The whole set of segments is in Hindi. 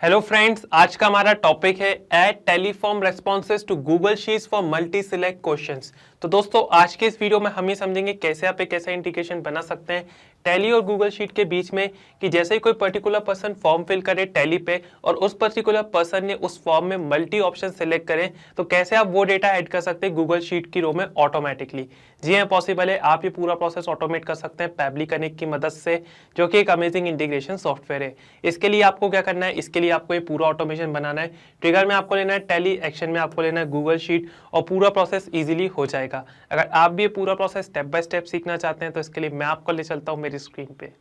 हेलो फ्रेंड्स, आज का हमारा टॉपिक है add Tally form responses to Google Sheets for multi select questions. तो दोस्तों, आज के इस वीडियो में हम ये समझेंगे कैसे आप एक ऐसा इंटीग्रेशन बना सकते हैं टैली और गूगल शीट के बीच में कि जैसे ही कोई पर्टिकुलर पर्सन फॉर्म फिल करे टैली पे और उस पर्टिकुलर पर्सन ने उस फॉर्म में मल्टी ऑप्शन सेलेक्ट करें तो कैसे आप वो डेटा ऐड कर सकते हैं गूगल शीट की रो में ऑटोमेटिकली। जी हाँ, पॉसिबल है। आप ये पूरा प्रोसेस ऑटोमेट कर सकते हैं पैबली कनेक्ट की मदद से, जो कि एक अमेजिंग इंटीग्रेशन सॉफ्टवेयर है। इसके लिए आपको क्या करना है, इसके लिए आपको ये पूरा ऑटोमेशन बनाना है। ट्रिगर में आपको लेना है टैली, एक्शन में आपको लेना है गूगल शीट और पूरा प्रोसेस इजीली हो जाएगा। अगर आप भी ये पूरा प्रोसेस स्टेप बाय स्टेप सीखना चाहते हैं तो इसके लिए मैं आपको ले चलता हूँ मेरी स्क्रीन पे।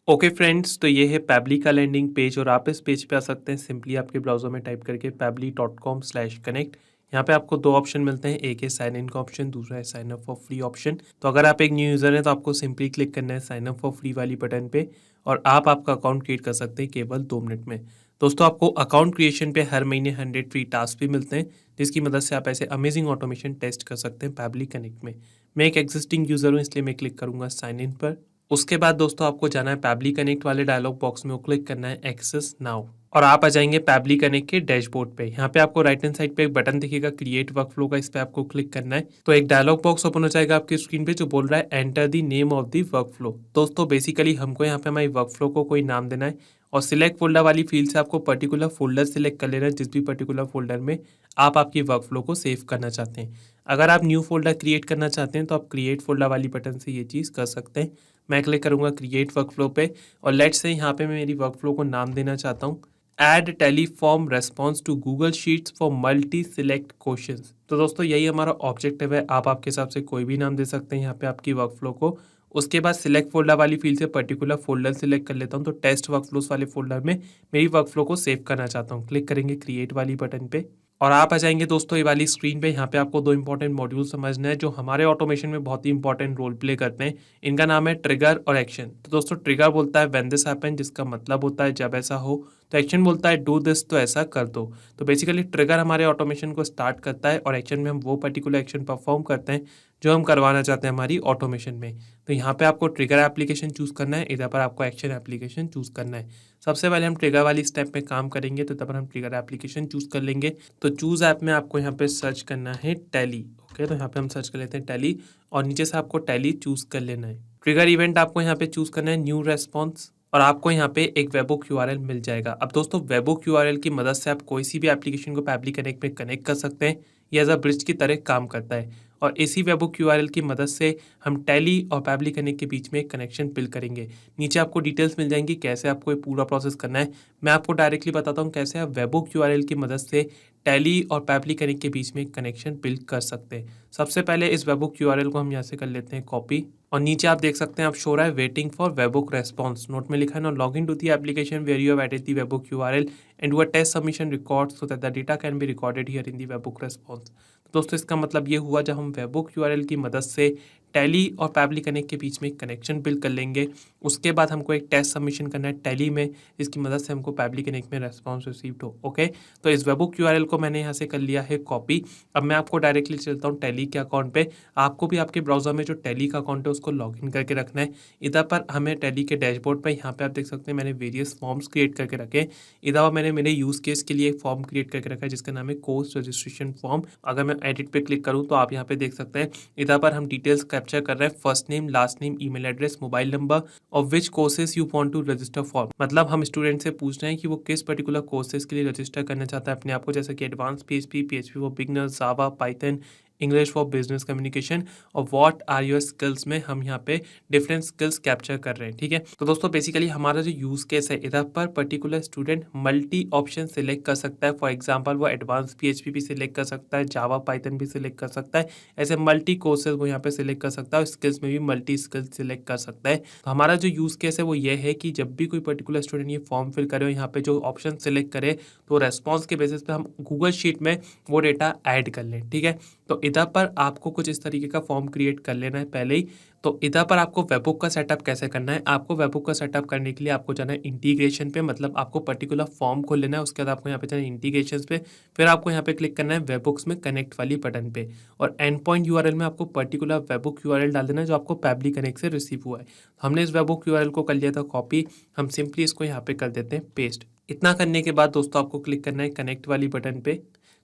ओके फ्रेंड्स, तो ये है पैबली का लैंडिंग पेज और आप इस पेज पे आ सकते हैं सिंपली आपके ब्राउजर में टाइप करके pably.com/connect। यहाँ पे आपको दो ऑप्शन मिलते हैं, एक है साइन इन का ऑप्शन, दूसरा है sign up for free option. तो अगर आप एक न्यू यूज़र हैं तो आपको सिंपली क्लिक करना है साइन अप फॉर फ्री वाली बटन पे और आप आपका अकाउंट क्रिएट कर सकते हैं केवल 2 मिनट में। दोस्तों, आपको अकाउंट क्रिएशन पे हर महीने 100 फ्री टास्क भी मिलते हैं, जिसकी मदद से आप ऐसे अमेजिंग ऑटोमेशन टेस्ट कर सकते हैं पैबली कनेक्ट में। मैं एक एग्जिस्टिंग यूज़र हूँ, इसलिए मैं क्लिक करूँगा साइन इन पर। उसके बाद दोस्तों आपको जाना है पैबली कनेक्ट वाले डायलॉग बॉक्स में, वो क्लिक करना है एक्सेस नाउ और आप आ जाएंगे पैबली कनेक्ट के डैशबोर्ड पे। यहाँ पे आपको राइट हैंड साइड पे एक बटन दिखेगा क्रिएट वर्कफ्लो का, इस पे आपको क्लिक करना है तो एक डायलॉग बॉक्स ओपन हो जाएगा आपकी स्क्रीन पे जो बोल रहा है enter the name of the workflow. दोस्तों, बेसिकली हमको यहाँ पे हमारी वर्कफ्लो को कोई नाम देना है और सिलेक्ट फोल्डर वाली फील्ड से आपको पर्टिकुलर फोल्डर सिलेक्ट कर लेना है, जिस भी पर्टिकुलर फोल्डर में आप आपकी वर्कफ्लो को सेव करना चाहते हैं। अगर आप न्यू फोल्डर क्रिएट करना चाहते हैं तो आप क्रिएट फोल्डर वाली बटन से ये चीज़ कर सकते हैं। मैं क्लिक करूंगा क्रिएट वर्कफ्लो पे और लेट्स से यहाँ पे मैं मेरी वर्कफ्लो को नाम देना चाहता हूँ add Tally form response to Google Sheets for multi select questions. तो दोस्तों, यही हमारा ऑब्जेक्टिव है। आप आपके हिसाब से कोई भी नाम दे सकते हैं यहाँ पे आपकी वर्कफ्लो को। उसके बाद सिलेक्ट फोल्डर वाली फील्ड से पर्टिकुलर फोल्डर सिलेक्ट कर लेता हूँ, तो टेस्ट वर्कफ्लोस वाले फोल्डर में मेरी वर्कफ्लो को सेव करना चाहता हूँ। क्लिक करेंगे क्रिएट वाली बटन पे और आप आ जाएंगे दोस्तों ये वाली स्क्रीन पे। यहाँ पे आपको दो इंपॉर्टेंट मॉड्यूल समझना है जो हमारे ऑटोमेशन में बहुत ही इंपॉर्टेंट रोल प्ले करते हैं। इनका नाम है ट्रिगर और एक्शन। तो दोस्तों, ट्रिगर बोलता है व्हेन दिस हैपन, जिसका मतलब होता है जब ऐसा हो। तो एक्शन बोलता है डू दिस, तो ऐसा कर दो। तो बेसिकली ट्रिगर हमारे ऑटोमेशन को स्टार्ट करता है और एक्शन में हम वो पर्टिकुलर एक्शन परफॉर्म करते हैं जो हम करवाना चाहते हैं हमारी ऑटोमेशन में। तो यहाँ पे आपको ट्रिगर एप्लीकेशन चूज करना है, इधर पर आपको एक्शन एप्लीकेशन चूज करना है। सबसे पहले हम ट्रिगर वाली स्टेप में काम करेंगे तो तब पर हम ट्रिगर एप्लीकेशन चूज कर लेंगे। तो चूज ऐप में आपको यहाँ पे सर्च करना है टैली। ओके, तो यहाँ पे हम सर्च कर लेते हैं टैली और नीचे से आपको टैली चूज कर लेना है। ट्रिगर इवेंट आपको यहाँ पे चूज करना है न्यू रेस्पॉन्स और आपको यहाँ पे एक वेबहुक यूआरएल मिल जाएगा। अब दोस्तों, वेबहुक यूआरएल की मदद से आप कोई सी भी एप्लीकेशन को पैबली कनेक्ट में कनेक्ट कर सकते हैं। ये एज अ ब्रिज की तरह काम करता है और इसी वेबहुक यूआरएल की मदद से हम टैली और पैबली कनेक्ट के बीच में एक कनेक्शन बिल्ड करेंगे। नीचे आपको डिटेल्स मिल जाएंगी कैसे आपको ये पूरा प्रोसेस करना है। मैं आपको डायरेक्टली बताता हूँ कैसे आप वेबहुक यूआरएल की मदद से टैली और पैबली कनेक्ट के बीच में एक कनेक्शन बिल्ड कर सकते हैं। सबसे पहले इस वेबहुक यूआरएल को हम यहाँ से कर लेते हैं कॉपी और नीचे आप देख सकते हैं आप शो रहा है waiting for webhook response. Note में लिखा है ना, log in to the application where you have added the webhook URL and do a test submission record so that the data can be recorded here in the webhook response. दोस्तों, इसका मतलब ये हुआ जब हम वेबहुक यूआरएल की मदद से टैली और पैबली कनेक्ट के बीच में एक कनेक्शन बिल्ड कर लेंगे। उसके बाद हमको एक टेस्ट सबमिशन करना है टैली में, जिसकी मदद से हमको पैबली कनेक्ट में रेस्पॉन्स रिसीव्ड हो। ओके, तो इस वेबहुक यूआरएल को मैंने यहाँ से कर लिया है कॉपी। अब मैं आपको डायरेक्टली चलता हूँ टैली के अकाउंट पे। आपको भी आपके ब्राउजर में जो टैली का अकाउंट है उसको लॉग इन करके रखना है। इधर पर हमें टैली के डैशबोर्ड पर यहाँ पे आप देख सकते हैं मैंने वेरियस फॉर्म्स क्रिएट करके रखे। इधर पर मैंने मेरे यूज़ केस के लिए एक फॉर्म क्रिएट करके रखा है जिसका नाम है कोर्स रजिस्ट्रेशन फॉर्म। अगर मैं एडिट पे क्लिक करूँ तो आप यहाँ पे देख सकते हैं इधर पर हम डिटेल्स कैप्चर कर रहे हैं, first name, last name, email address, mobile number और which courses you want to register for. मतलब हम स्टूडेंट से पूछ रहे हैं कि वो किस पर्टिकुलर कोर्सेज के लिए रजिस्टर करना चाहता है अपने आप को, जैसे कि advance PHP, PHP for beginners, Java, Python, English for business communication और व्हाट आर योर स्किल्स में हम यहाँ पे डिफरेंट स्किल्स कैप्चर कर रहे हैं। ठीक है, तो दोस्तों बेसिकली हमारा जो यूज केस है इधर पर particular student multi option select कर सकता है। फॉर एग्जांपल वो एडवांस पीएचपी भी सिलेक्ट कर सकता है, जावा पाइथन भी सिलेक्ट कर सकता है, ऐसे मल्टी कोर्सेज वो यहाँ पे सिलेक्ट कर सकता है और स्किल्स में भी मल्टी स्किल्स सिलेक्ट कर सकता है। तो हमारा जो यूज केस है वो ये है कि जब भी कोई पर्टिकुलर स्टूडेंट ये फॉर्म फिल करे और यहाँ पे जो ऑप्शन सिलेक्ट करे तो रेस्पॉन्स के बेसिस पे हम गूगल शीट में वो डेटा ऐड कर लें। ठीक है, तो इधर पर आपको कुछ इस तरीके का फॉर्म क्रिएट कर लेना है पहले ही। तो इधर पर आपको वेबहुक का सेटअप कैसे करना है, आपको वेबहुक का सेटअप करने के लिए आपको जाना है इंटीग्रेशन पे, मतलब आपको पर्टिकुलर फॉर्म खोल लेना है। उसके बाद आपको यहाँ पे जाना है इंटीग्रेशन पे, फिर आपको यहाँ पे क्लिक करना है वेबहुक्स में कनेक्ट वाली बटन पे और एंड पॉइंट यूआरएल में आपको पर्टिकुलर वेबहुक यूआरएल डाल देना है जो आपको पैबली कनेक्ट से रिसीव हुआ है। हमने इस वेबहुक यूआरएल को कर लिया था कॉपी, हम सिंपली इसको यहाँ पे कर देते हैं पेस्ट। इतना करने के बाद दोस्तों आपको क्लिक करना है कनेक्ट वाली बटन पे।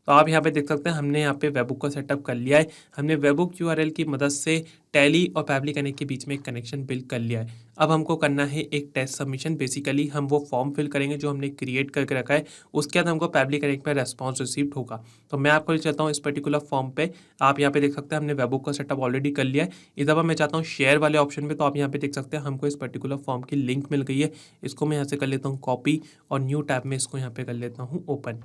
तो आप यहाँ पे देख सकते हैं हमने यहाँ पे वेबबुक का सेटअप कर लिया है। हमने वेबबुक यूआरएल की मदद से टैली और पैबली कनेक्ट के बीच में एक कनेक्शन बिल्ड कर लिया है। अब हमको करना है एक टेस्ट सबमिशन। बेसिकली हम वो फॉर्म फिल करेंगे जो हमने क्रिएट करके रखा है, उसके बाद हमको पैबली कनेक्ट में रेस्पॉन्स रिसीव होगा। तो मैं आपको चाहता हूँ इस पर्टिकुलर फॉर्म पे, आप यहाँ पे देख सकते हैं हमने वेबबुक का सेटअप ऑलरेडी कर लिया है। इस दफ़ा मैं चाहता हूँ शेयर वाले ऑप्शन पे, तो आप यहाँ पे देख सकते हैं हमको इस पर्टिकुलर फॉर्म की लिंक मिल गई है। इसको मैं यहाँ से कर लेता हूँ कॉपी और न्यू टैब में इसको यहाँ पे कर लेता हूँ ओपन।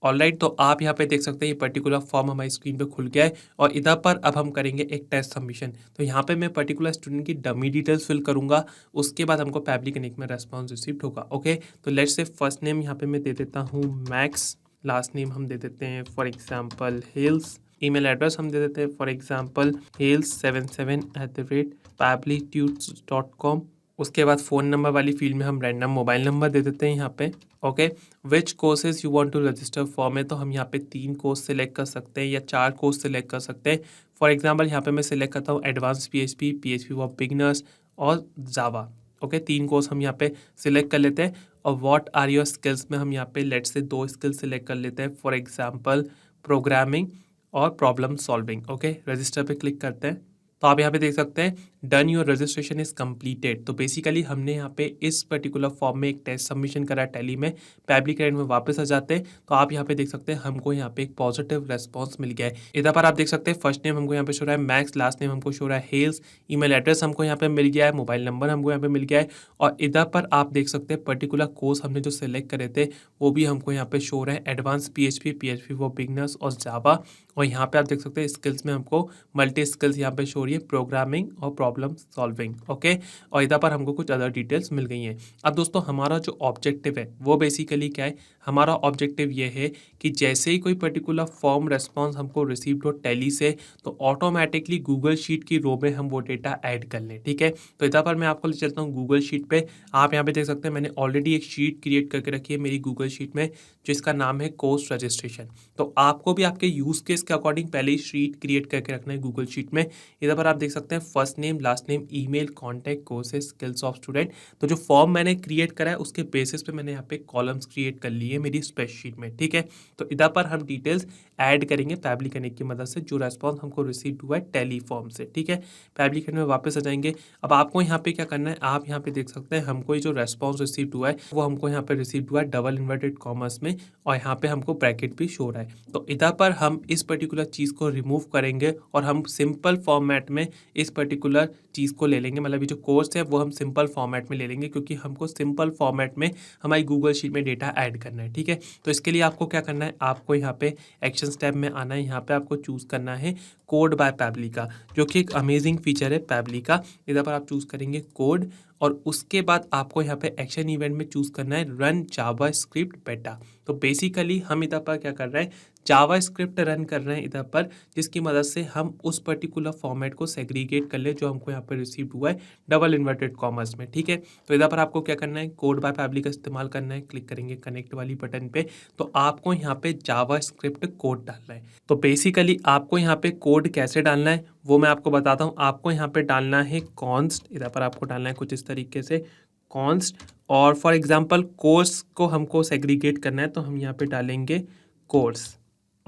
ऑलराइट, तो आप यहाँ पे देख सकते हैं ये पर्टिकुलर फॉर्म हमारी स्क्रीन पे खुल गया है और इधर पर अब हम करेंगे एक टेस्ट सबमिशन। तो यहाँ पे मैं पर्टिकुलर स्टूडेंट की डमी डिटेल्स फिल करूँगा, उसके बाद हमको पैबली कनेक्ट में रेस्पॉन्स रिसीव होगा। ओके, तो लेट्स से फर्स्ट नेम यहाँ पे मैं दे देता हूँ मैक्स, लास्ट नेम हम दे देते हैं for example hills, email address हम दे देते हैं फॉर एग्जाम्पल hills77@pablitudes.com। उसके बाद फ़ोन नंबर वाली फील्ड में हम रैंडम मोबाइल नंबर दे देते हैं यहाँ पे। Okay, which courses you want to register for में, तो हम यहाँ पे 3 कोर्स सिलेक्ट कर सकते हैं या 4 कोर्स सिलेक्ट कर सकते हैं। फॉर एग्जांपल यहाँ पे मैं सिलेक्ट करता हूँ advance PHP, PHP for beginners और जावा। ओके, 3 कोर्स हम यहाँ पे सिलेक्ट कर लेते हैं। और व्हाट आर योर स्किल्स में हम यहाँ पे लेट्स से 2 स्किल्स सिलेक्ट कर लेते हैं, फॉर एग्जाम्पल प्रोग्रामिंग और प्रॉब्लम सॉल्विंग। ओके, रजिस्टर पे क्लिक करते हैं। तो आप यहाँ पे देख सकते हैं done your registration is completed. तो बेसिकली हमने यहाँ पे इस पर्टिकुलर फॉर्म में एक टेस्ट सबमिशन करा टैली में। पैबली कनेक्ट में वापस आ जाते हैं तो आप यहाँ पे देख सकते हैं हमको यहाँ पे एक पॉजिटिव रेस्पॉन्स मिल गया है। इधर पर आप देख सकते हैं फर्स्ट नेम हमको यहाँ पे शो रहा है मैक्स, लास्ट नेम हमको शो रहा है हेल्स, ईमेल एड्रेस हमको यहाँ पे मिल गया है, मोबाइल नंबर हमको यहाँ पे मिल गया है। और इधर पर आप देख सकते हैं पर्टिकुलर कोर्स हमने जो सिलेक्ट करे थे वो भी हमको यहाँ पे शो रहा है advance PHP, PHP for beginners और जावा। और यहाँ पे आप देख सकते हैं स्किल्स में हमको मल्टी स्किल्स यहाँ पे शो रही है, प्रोग्रामिंग और प्रॉब्लम सॉल्विंग। ओके, और इधर पर हमको कुछ अदर डिटेल्स मिल गई हैं। अब दोस्तों हमारा जो ऑब्जेक्टिव है वो बेसिकली क्या है, हमारा ऑब्जेक्टिव ये है कि जैसे ही कोई पर्टिकुलर फॉर्म रेस्पॉन्स हमको रिसीव हो टैली से, तो ऑटोमेटिकली गूगल शीट की रो में हम वो डेटा ऐड कर लें। ठीक है, तो इधर पर मैं आपको ले चलता हूँ गूगल शीट पे। आप यहाँ पे देख सकते हैं मैंने ऑलरेडी एक शीट क्रिएट करके रखी है मेरी गूगल शीट में, जिसका नाम है कोर्स रजिस्ट्रेशन। तो आपको भी आपके यूज केस के अकॉर्डिंग पहले ही शीट क्रिएट करके रखना है गूगल शीट में। इधर पर आप देख सकते हैं first name, last name, email, contact, courses, skills of student. तो जो फॉर्म मैंने क्रिएट करा है उसके बेसिस पे मैंने यहाँ पे कॉलम्स क्रिएट कर लिए मेरी स्प्रेडशीट में। ठीक है, तो इधर पर हम डिटेल्स ऐड करेंगे पैबली कनेक्ट की मदद से, जो रेस्पॉन्स हमको रिसीव हुआ है टैली फॉर्म से। ठीक है, पैबली कनेक्ट में वापस आ जाएंगे। अब आपको यहाँ पे क्या करना है, आप यहाँ पे देख सकते हैं हमको ये जो रेस्पॉन्स रिसीव हुआ है वो हमको यहाँ पे रिसीव हुआ है डबल इन्वर्टेड कॉमर्स में, और यहाँ पे हमको ब्रैकेट भी शो रहा है। तो इधर पर हम इस पर्टिकुलर चीज़ को रिमूव करेंगे और हम सिंपल फॉर्मेट में इस पर्टिकुलर चीज़ को ले लेंगे। मतलब ये जो कोर्स है वो हम सिंपल फॉर्मेट में ले लेंगे, क्योंकि हमको सिंपल फॉर्मेट में हमारी गूगल शीट में डेटा ऐड करना है। ठीक है, तो इसके लिए आपको क्या करना है, आपको यहाँ पे एक्शन स्टेप में आना है। यहाँ पे आपको चूज़ करना है कोड बाय पैबली का, जो कि एक अमेजिंग फीचर है पैबली का। इधर पर आप चूज़ करेंगे कोड, और उसके बाद आपको यहाँ पे एक्शन इवेंट में चूज़ करना है रन जावा स्क्रिप्ट बेटा। तो बेसिकली हम इधर पर क्या कर रहे हैं, जावा स्क्रिप्ट रन कर रहे हैं इधर पर, जिसकी मदद से हम उस पर्टिकुलर फॉर्मेट को सेग्रीगेट कर ले जो हमको यहाँ पर रिसीव हुआ है डबल इन्वर्टेड कॉमर्स में। ठीक है, तो इधर पर आपको क्या करना है, कोड बाय पैबली का इस्तेमाल करना है। क्लिक करेंगे कनेक्ट वाली बटन पे, तो आपको यहाँ पे जावा स्क्रिप्ट कोड डालना है। तो बेसिकली आपको यहाँ पे कोड कैसे डालना है वो मैं आपको बताता हूँ। आपको यहाँ पे डालना है कॉन्स्ट, इधर पर आपको डालना है कुछ इस तरीके से कॉन्स्ट, और फॉर एग्जांपल कोर्स को हमको सेग्रीगेट करना है तो हम यहाँ पे डालेंगे कोर्स।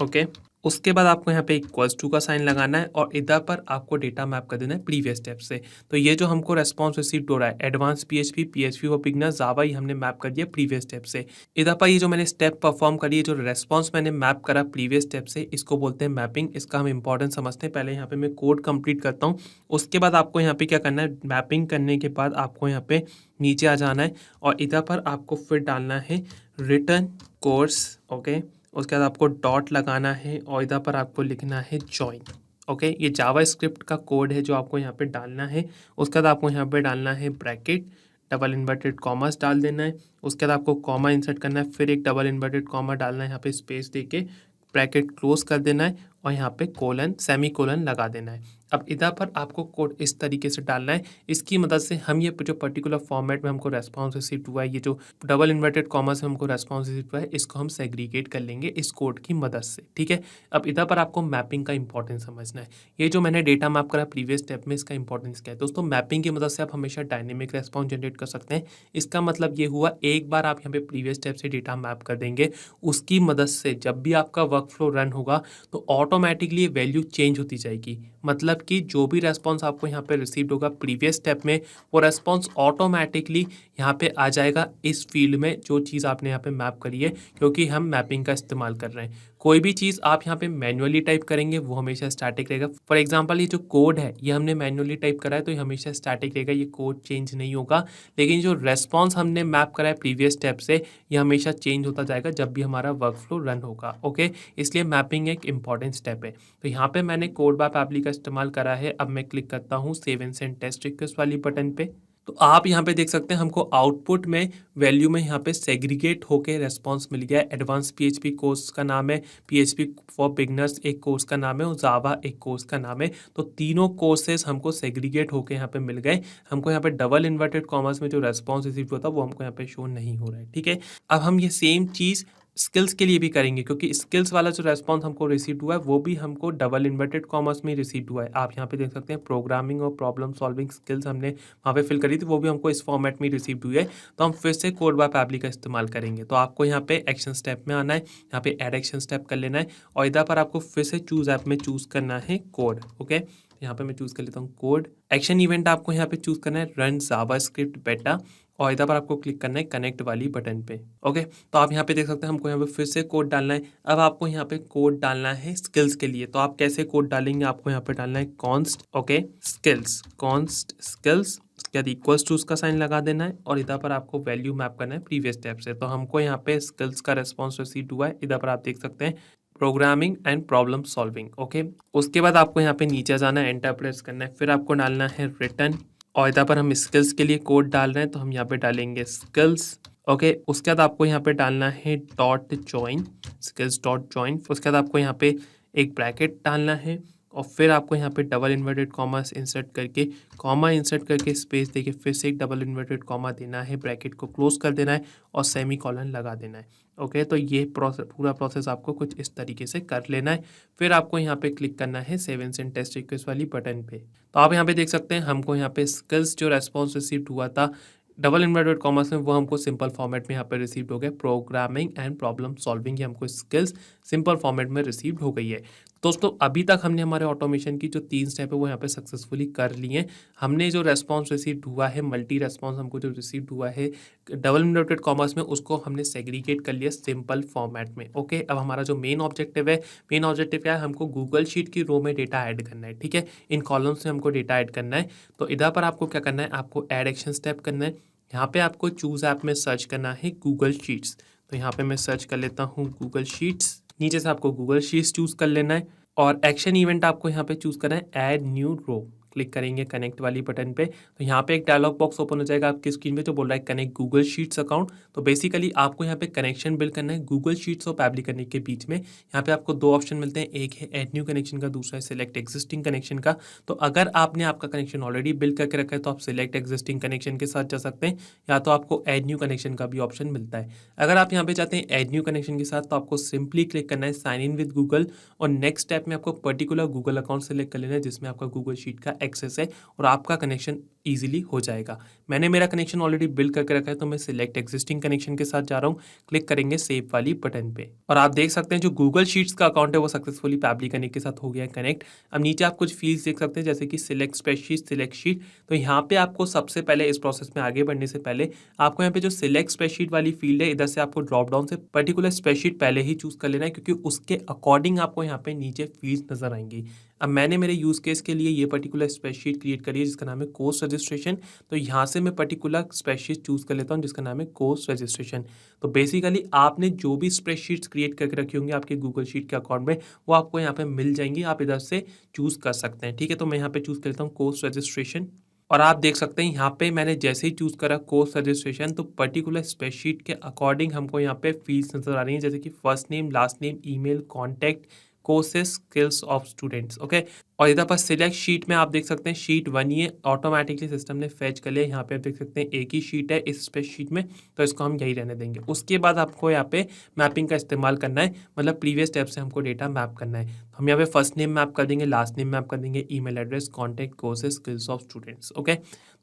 ओके, उसके बाद आपको यहाँ पे इक्वल्स टू का साइन लगाना है और इधर पर आपको डेटा मैप कर देना है प्रीवियस स्टेप से। तो ये जो हमको रेस्पॉन्स रिसीव हो रहा है advance PHP, PHP for beginners, Java, ही हमने मैप कर दिया प्रीवियस स्टेप से। इधर पर ये जो मैंने स्टेप परफॉर्म करी है, जो रेस्पॉन्स मैंने मैप करा प्रीवियस स्टेप से, इसको बोलते हैं मैपिंग। इसका हम इंपॉर्टेंस समझते हैं। पहले यहाँ पे मैं कोड कंप्लीट करता हूँ, उसके बाद आपको यहाँ पे क्या करना है, मैपिंग करने के बाद आपको यहाँ पे नीचे आ जाना है और इधर पर आपको फिर डालना है रिटर्न कोर्स। ओके, उसके बाद आपको डॉट लगाना है और इधर पर आपको लिखना है ज्वाइन। ओके, ये जावा स्क्रिप्ट का कोड है जो आपको यहाँ पे डालना है। उसके बाद आपको यहाँ पे डालना है ब्रैकेट, डबल इन्वर्टेड कॉमर्स डाल देना है। उसके बाद आपको कॉमा इंसर्ट करना है, फिर एक डबल इन्वर्टेड कॉमा डालना है, यहाँ पे स्पेस देके ब्रैकेट क्लोज कर देना है। और यहाँ पे कोलन सेमी कोलन लगा देना है। अब इधर पर आपको कोड इस तरीके से डालना है। इसकी मदद से हम ये जो पर्टिकुलर फॉर्मेट में हमको रेस्पॉन्स रिसीव हुआ है, ये जो डबल इन्वर्टेड कॉमर्स में हमको रेस्पॉन्स रिसीव हुआ है, इसको हम सेग्रीगेट कर लेंगे इस कोड की मदद से। ठीक है, अब इधर पर आपको मैपिंग का इंपॉर्टेंस समझना है। ये जो मैंने डेटा मैप करा प्रीवियस स्टेप में, इसका इंपॉर्टेंस क्या है दोस्तों? मैपिंग की मदद से आप हमेशा डायनेमिक रेस्पॉन्स जनरेट कर सकते हैं। इसका मतलब ये हुआ, एक बार आप यहाँ पे प्रीवियस स्टेप से डेटा मैप कर देंगे, उसकी मदद से जब भी आपका वर्क फ्लो रन होगा तो ऑटोमेटिकली वैल्यू चेंज होती जाएगी। मतलब कि जो भी रेस्पॉन्स आपको यहाँ पे रिसीव्ड होगा प्रीवियस स्टेप में, वो रेस्पॉन्स ऑटोमेटिकली यहाँ पे आ जाएगा इस फील्ड में जो चीज़ आपने यहाँ पे मैप करी है, क्योंकि हम मैपिंग का इस्तेमाल कर रहे हैं। कोई भी चीज़ आप यहाँ पे मैन्युअली टाइप करेंगे वो हमेशा स्टैटिक रहेगा। फॉर एग्जांपल ये जो कोड है ये हमने मैन्युअली टाइप करा है तो ये हमेशा स्टैटिक रहेगा, ये कोड चेंज नहीं होगा। लेकिन जो रेस्पॉन्स हमने मैप करा है प्रीवियस स्टेप से, ये हमेशा चेंज होता जाएगा जब भी हमारा वर्क फ्लो रन होगा। ओके, इसलिए मैपिंग एक इंपॉर्टेंट स्टेप है। तो यहाँ पे मैंने कोड मैप एप्ली का इस्तेमाल करा है। अब मैं क्लिक करता हूँ save and send test request वाली बटन पे। तो आप यहाँ पे देख सकते हैं हमको आउटपुट में वैल्यू में यहाँ पे सेग्रीगेट होके रेस्पॉन्स मिल गया है। एडवांस पीएचपी कोर्स का नाम है, पीएचपी फॉर बिगनर्स एक कोर्स का नाम है और जावा एक कोर्स का नाम है। तो तीनों कोर्सेज हमको सेग्रीगेट होके यहाँ पे मिल गए। हमको यहाँ पे डबल इन्वर्टेड कॉमर्स में जो रेस्पॉन्स रिसीव होता है वो हमको यहाँ पे शो नहीं हो रहा है। ठीक है, अब हम ये सेम चीज़ स्किल्स के लिए भी करेंगे, क्योंकि स्किल्स वाला जो रेस्पॉन्स हमको रिसीव हुआ है वो भी हमको डबल इन्वर्टेड कॉमर्स में रिसीव हुआ है। आप यहाँ पे देख सकते हैं प्रोग्रामिंग और प्रॉब्लम सॉल्विंग स्किल्स हमने वहाँ पे फिल करी थी, वो भी हमको इस फॉर्मेट में रिसीव हुई है। तो हम फिर से कोड मैप एप्ली का इस्तेमाल करेंगे। तो आपको यहाँ पे एक्शन स्टेप में आना है, यहाँ पे एड एक्शन स्टेप कर लेना है और इधर पर आपको फिर से चूज ऐप में चूज करना है कोड। ओके, यहाँ पे मैं चूज कर लेता हूँ कोड। एक्शन इवेंट आपको यहाँ पे चूज करना है रन जावास्क्रिप्ट बेटा और इधर पर आपको क्लिक करना है कनेक्ट वाली बटन पे। ओके, तो आप यहाँ पे देख सकते हैं हमको यहाँ पे फिर से कोड डालना है। अब आपको यहाँ पे कोड डालना है स्किल्स के लिए। तो आप कैसे कोड डालेंगे? आपको यहाँ पे डालना है const okay skills, const skills के बाद इक्वल्स टू उसका साइन लगा देना है और इधर पर आपको वैल्यू मैप करना है प्रीवियस स्टेप से। तो हमको यहाँ पे स्किल्स का रेस्पॉन्स रिसीव हुआ है। इधर पर आप देख सकते हैं programming and problem solving. Okay, उसके बाद आपको यहाँ पे नीचे जाना है, एंटर प्रेस करना है, फिर आपको डालना है रिटर्न और इधर पर हम स्किल्स के लिए कोड डाल रहे हैं तो हम यहाँ पे डालेंगे स्किल्स। ओके, उसके बाद आपको यहाँ पे डालना है dot join, skills dot join. उसके बाद आपको यहाँ पे एक ब्रैकेट डालना है और फिर आपको यहाँ पे डबल इन्वर्टेड कॉमास इंसर्ट करके, कॉमा इंसर्ट करके स्पेस देके फिर से एक डबल इन्वर्टेड कॉमा देना है, ब्रैकेट को क्लोज कर देना है और सेमी कॉलन लगा देना है। ओके, तो ये पूरा प्रोसेस आपको कुछ इस तरीके से कर लेना है। फिर आपको यहाँ पे क्लिक करना है save and send test request वाली बटन पे। तो आप यहाँ पे देख सकते हैं हमको यहाँ पे स्किल्स जो रेस्पॉन्स रिसीव हुआ था डबल इन्वर्टेड कॉमर्स में, वो हमको सिंपल फॉर्मेट में यहाँ पे रिसीव हो गया। प्रोग्रामिंग एंड प्रॉब्लम सॉल्विंग ये हमको स्किल्स सिंपल फॉर्मेट में रिसीव हो गई है। दोस्तों अभी तक हमने हमारे ऑटोमेशन की जो 3 स्टेप है वो यहाँ पे सक्सेसफुली कर लिए हैं। हमने जो रेस्पॉन्स रिसीव हुआ है, मल्टी रेस्पॉन्स हमको जो रिसीव हुआ है डबल इन्वर्टेड कॉमर्स में, उसको हमने सेग्रीगेट कर लिया सिंपल फॉर्मेट में। ओके, अब हमारा जो मेन ऑब्जेक्टिव है, मेन ऑब्जेक्टिव क्या है? हमको गूगल शीट की रो में डेटा ऐड करना है। ठीक है, इन कॉलम्स में हमको डेटा ऐड करना है। तो इधर पर आपको क्या करना है? आपको ऐड एक्शन स्टेप करना है। यहाँ पे आपको चूज ऐप में सर्च करना है गूगल शीट्स। तो यहाँ पे मैं सर्च कर लेता हूँ गूगल शीट्स। नीचे से आपको गूगल शीट्स चूज कर लेना है और एक्शन इवेंट आपको यहाँ पे चूज करना है ऐड न्यू रो। क्लिक करेंगे कनेक्ट वाली बटन पे तो यहाँ पे एक डायलॉग बॉक्स ओपन हो जाएगा आपकी स्क्रीन पे जो बोल रहा है कनेक्ट गूगल शीट्स अकाउंट। तो बेसिकली आपको यहाँ पे कनेक्शन बिल्ड करना है गूगल शीट्स और पैबली करने के बीच में। यहाँ पे आपको 2 ऑप्शन मिलते हैं, एक है ऐड न्यू कनेक्शन का, दूसरा है सिलेक्ट एग्जिस्टिंग कनेक्शन का। तो अगर आपने आपका कनेक्शन ऑलरेडी बिल्ड करके रखा है तो आप सिलेक्ट एग्जिस्टिंग कनेक्शन के साथ जा सकते हैं, या तो आपको ऐड न्यू कनेक्शन का भी ऑप्शन मिलता है। अगर आप यहाँ पे चाहते हैं ऐड न्यू कनेक्शन के साथ तो आपको सिंपली क्लिक करना है साइन इन विद गूगल और नेक्स्ट स्टेप में आपको पर्टिकुलर गूगल अकाउंट सेलेक्ट कर लेना है जिसमें आपका गूगल शीट का एक्सेस है और आपका कनेक्शन इजीली हो जाएगा। मैंने मेरा कनेक्शन ऑलरेडी बिल्ड करके रखा है तो मैं सिलेक्ट एग्जिस्टिंग कनेक्शन के साथ जा रहा हूँ। क्लिक करेंगे सेव वाली बटन पे और आप देख सकते हैं जो गूगल शीट्स का अकाउंट है वो सक्सेसफुली पैबली कनेक्ट के साथ हो गया है कनेक्ट। अब नीचे आप कुछ फील्ड्स देख सकते हैं जैसे कि सिलेक्ट स्प्रेडशीट, सिलेक्ट शीट। तो यहाँ पे आपको सबसे पहले इस प्रोसेस में आगे बढ़ने से पहले आपको यहाँ पे जो सिलेक्ट स्प्रेडशीट वाली फील्ड है इधर से आपको ड्रॉप डाउन से पर्टिकुलर स्प्रेडशीट पहले ही चूज कर लेना है, क्योंकि उसके अकॉर्डिंग आपको यहाँ पे नीचे फील्ड्स नजर आएंगी। अब मैंने मेरे यूज केस के लिए ये पर्टिकुलर स्प्रेडशीट क्रिएट करी है जिसका नाम है कोर्स रजिस्ट्रेशन। तो यहाँ से मैं पर्टिकुलर स्प्रेडशीट चूज कर लेता हूँ जिसका नाम है कोर्स रजिस्ट्रेशन। तो बेसिकली आपने जो भी स्प्रेडशीट्स क्रिएट करके रखी होंगी आपके गूगल शीट के अकाउंट में वो आपको यहाँ पे मिल जाएंगी, आप इधर से चूज कर सकते हैं। ठीक है, तो मैं यहाँ पे चूज कर लेता हूँ कोर्स रजिस्ट्रेशन और आप देख सकते हैं यहाँ पे मैंने जैसे ही चूज करा कोर्स रजिस्ट्रेशन तो पर्टिकुलर स्प्रेडशीट के अकॉर्डिंग हमको यहाँ पे फील्ड्स नजर आ रही हैं जैसे कि first name, last name, email, contact, courses skills of students. Okay, और इधर पर सिलेक्ट शीट में आप देख सकते हैं शीट 1 ये ऑटोमेटिकली सिस्टम ने फेच कर लिया। यहाँ पे आप देख सकते हैं एक ही शीट है इस स्प्रेडशीट में, तो इसको हम यही रहने देंगे। उसके बाद आपको यहाँ पे मैपिंग का इस्तेमाल करना है, मतलब प्रीवियस स्टेप से हमको डेटा मैप करना है। तो हम यहाँ पे फर्स्ट नेम मैप कर देंगे, लास्ट नेम मैप कर देंगे, email address, contact, courses, skills of students. Okay,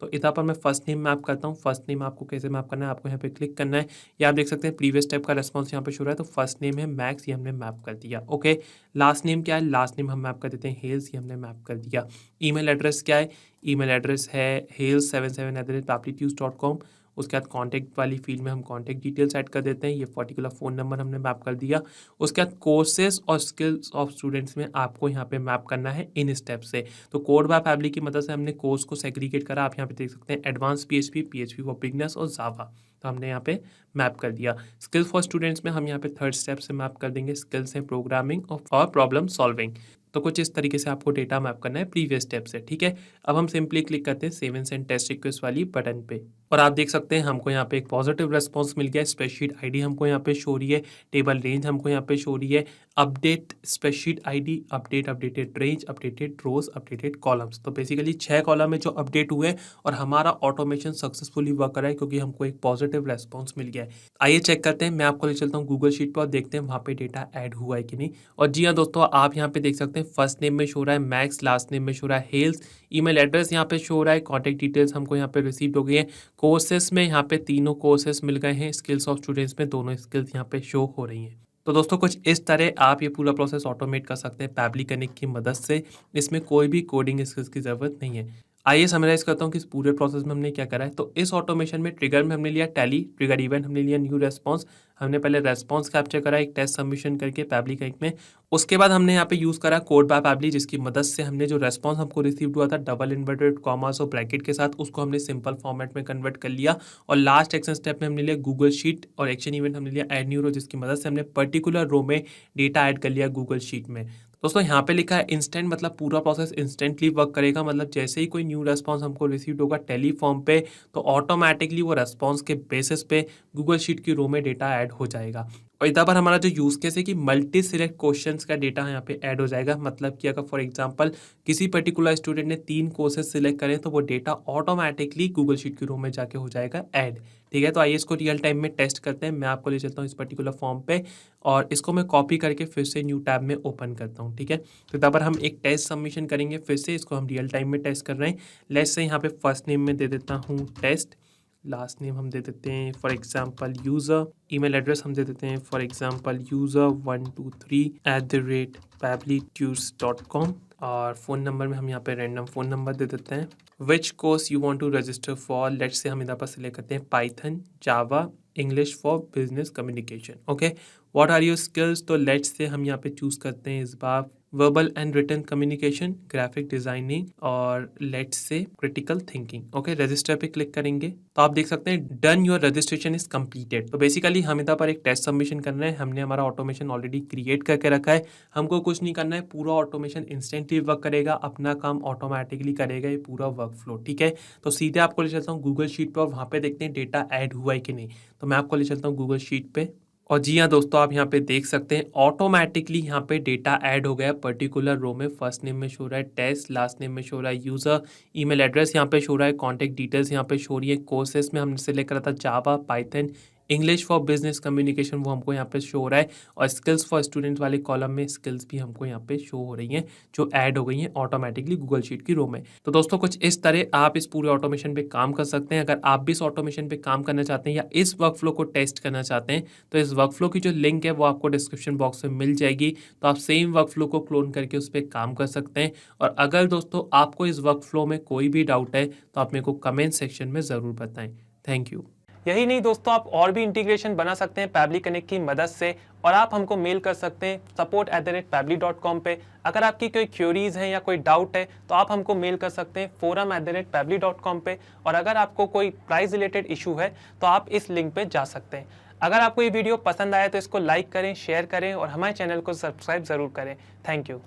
तो इधर पर मैं फर्स्ट नेम मैप करता हूँ। फर्स्ट नेम आपको कैसे मैप करना है, आपको यहाँ पे क्लिक करना है। या आप देख सकते हैं प्रीवियस स्टेप का रेस्पॉन्स यहाँ पे शुरू है, तो फर्स्ट नेम है मैक्स, ये हमने मैप कर दिया। ओके, लास्ट नेम क्या है, लास्ट नेम हम मैप कर देते हैं हेल्स, ये हमने मैप कर दिया। ईमेल एड्रेस क्या है, ईमेल एड्रेस है hales77@aptitudes.com। उसके बाद कॉन्टैक्ट वाली फील्ड में हम कॉन्टैक्ट डिटेल्स ऐड कर देते हैं, ये पर्टिकुलर फ़ोन नंबर हमने मैप कर दिया। उसके बाद कोर्सेज और स्किल्स ऑफ स्टूडेंट्स में आपको यहाँ पे मैप करना है इन स्टेप से। तो कोड बाय फैमिली की मदद से हमने कोर्स को सेग्रीगेट करा। आप यहाँ पे देख सकते हैं advance PHP, PHP for beginners और जावा, तो हमने यहाँ पे मैप कर दिया। स्किल्स फॉर स्टूडेंट्स में हम यहाँ पे थर्ड स्टेप से मैप कर देंगे, स्किल्स हैं प्रोग्रामिंग और प्रॉब्लम सॉल्विंग। तो कुछ इस तरीके से आपको डेटा मैप करना है प्रीवियस स्टेप से। ठीक है, अब हम सिंपली क्लिक करते हैं save and send test request वाली बटन पे, और आप देख सकते हैं हमको यहाँ पे एक पॉजिटिव रेस्पॉन्स मिल गया है। स्प्रेडशीट आईडी हमको यहाँ पे शो रही है, टेबल रेंज हमको यहाँ पे शो रही है, update spreadsheet ID, update updated range, updated rows, updated columns. तो बेसिकली 6 कॉलम है जो अपडेट हुए और हमारा ऑटोमेशन सक्सेसफुली वर्क कर रहा है क्योंकि हमको एक पॉजिटिव रेस्पॉन्स मिल गया है। आइए चेक करते हैं, मैं आपको ले चलता हूँ गूगल शीट पर और देखते हैं वहाँ पे डेटा ऐड हुआ है कि नहीं। और जी हाँ दोस्तों, आप यहाँ पे देख सकते हैं फर्स्ट नेम में शो रहा है मैक्स, लास्ट नेम में शो रहा है हेल्स, ईमेल एड्रेस यहाँ पे शो रहा है, कॉन्टैक्ट डिटेल्स हमको यहाँ पे रिसीव हो गई है। कोर्सेस में यहाँ पे तीनों कोर्सेस मिल गए हैं, स्किल्स ऑफ स्टूडेंट्स में दोनों स्किल्स यहाँ पे शो हो रही हैं। तो दोस्तों कुछ इस तरह आप ये पूरा प्रोसेस ऑटोमेट कर सकते हैं पैबली कनेक्ट की मदद से। इसमें कोई भी कोडिंग स्किल्स की ज़रूरत नहीं है। आइए समराइज करता हूँ कि इस पूरे प्रोसेस में हमने क्या करा है। तो इस ऑटोमेशन में ट्रिगर में हमने लिया टैली, ट्रिगर इवेंट हमने लिया न्यू रेस्पॉन्स, हमने पहले रेस्पॉन्स कैप्चर करा एक टेस्ट सबमिशन करके पैबली कनेक्ट में। उसके बाद हमने यहाँ पे यूज़ करा कोड बाय पैबली, जिसकी मदद से हमने जो रेस्पॉन्स हमको रिसीव हुआ था डबल इन्वर्टेड कॉमास और ब्रैकेट के साथ, उसको हमने सिंपल फॉर्मेट में कन्वर्ट कर लिया। और लास्ट एक्शन स्टेप में हमने लिया गूगल शीट और एक्शन इवेंट हमने लिया ऐड न्यू रो, जिसकी मदद से हमने पर्टिकुलर रो में डेटा ऐड कर लिया गूगल शीट में। दोस्तों यहाँ पे लिखा है इंस्टेंट, मतलब पूरा प्रोसेस इंस्टेंटली वर्क करेगा। मतलब जैसे ही कोई न्यू रेस्पॉन्स हमको रिसीव होगा टेलीफॉर्म पे, तो ऑटोमेटिकली वो रेस्पॉन्स के बेसिस पे गूगल शीट की रो में डेटा ऐड हो जाएगा। और इधर पर हमारा जो यूज़ केस है कि मल्टी सिलेक्ट क्वेश्चंस का डेटा यहाँ पे ऐड हो जाएगा। मतलब कि अगर फॉर एग्जांपल किसी पर्टिकुलर स्टूडेंट ने 3 कोर्सेज सिलेक्ट करें तो वो डेटा ऑटोमेटिकली गूगल शीट की रो में जाके हो जाएगा ऐड। ठीक है, तो आइए इसको रियल टाइम में टेस्ट करते हैं। मैं आपको ले चलता हूँ इस पर्टिकुलर फॉर्म पे और इसको मैं कॉपी करके फिर से न्यू टैब में ओपन करता हूँ। ठीक है, तो इधर पर हम एक टेस्ट सबमिशन करेंगे, फिर से इसको हम रियल टाइम में टेस्ट कर रहे हैं। लेट्स से यहाँ पे फर्स्ट नेम में दे देता हूँ टेस्ट, लास्ट नेम हम दे देते हैं for example user, email address हम दे देते हैं फॉर एग्जांपल user123@pablitudes.com, और फ़ोन नंबर में हम यहाँ पे रैंडम फ़ोन नंबर दे देते हैं। Which course you want to register for, let's say हम इधर पर सिलेक्ट करते हैं Python, Java, English for business communication. Okay, what are your skills, तो लेट्स से हम यहाँ पे चूज़ करते हैं इस बार verbal and written communication, graphic designing और let's say critical thinking. Okay, register पे क्लिक करेंगे तो आप देख सकते हैं done, your registration is completed. तो बेसिकली हम इधर पर एक टेस्ट सबमिशन करना है। हमने हमारा ऑटोमेशन ऑलरेडी क्रिएट करके रखा है, हमको कुछ नहीं करना है, पूरा ऑटोमेशन इंस्टेंटली वर्क करेगा, अपना काम ऑटोमेटिकली करेगा ये पूरा वर्क फ्लो। ठीक है, तो सीधे आपको ले चलता हूँ गूगल शीट पर और वहाँ पे देखते हैं डेटा ऐड हुआ है कि नहीं। तो मैं आपको ले चलता हूँ गूगल शीट पे और जी हाँ दोस्तों, आप यहाँ पे देख सकते हैं ऑटोमेटिकली यहाँ पे डेटा ऐड हो गया पर्टिकुलर रो में। फर्स्ट नेम में शो रहा है टेस्ट, लास्ट नेम में शो रहा है यूज़र, ईमेल एड्रेस यहाँ पे शो रहा है, कॉन्टैक्ट डिटेल्स यहाँ पे शो रही है। कोर्सेज में हमने सिलेक्ट करा था Java, Python, English for business communication, वो हमको यहाँ पे शो हो रहा है। और स्किल्स फॉर स्टूडेंट वाले कॉलम में स्किल्स भी हमको यहाँ पे शो हो रही हैं जो ऐड हो गई हैं ऑटोमेटिकली गूगल शीट की रो में। तो दोस्तों कुछ इस तरह आप इस पूरे ऑटोमेशन पे काम कर सकते हैं। अगर आप भी इस ऑटोमेशन पे काम करना चाहते हैं या इस वर्कफ्लो को टेस्ट करना चाहते हैं तो इस वर्कफ्लो की जो लिंक है वो आपको डिस्क्रिप्शन बॉक्स में मिल जाएगी। तो आप सेम वर्कफ्लो को क्लोन करके उस पर काम कर सकते हैं। और अगर दोस्तों आपको इस वर्कफ्लो में कोई भी डाउट है तो आप मेरे को कमेंट सेक्शन में ज़रूर बताएं। Thank you. यही नहीं दोस्तों, आप और भी इंटीग्रेशन बना सकते हैं पैबली कनेक्ट की मदद से और आप हमको मेल कर सकते हैं support@pably.com पे। अगर आपकी कोई क्वेरीज हैं या कोई डाउट है तो आप हमको मेल कर सकते हैं forum@pably.com पे। और अगर आपको कोई प्राइस रिलेटेड इशू है तो आप इस लिंक पे जा सकते हैं। अगर आपको ये वीडियो पसंद आया तो इसको लाइक करें, शेयर करें और हमारे चैनल को सब्सक्राइब ज़रूर करें। Thank you.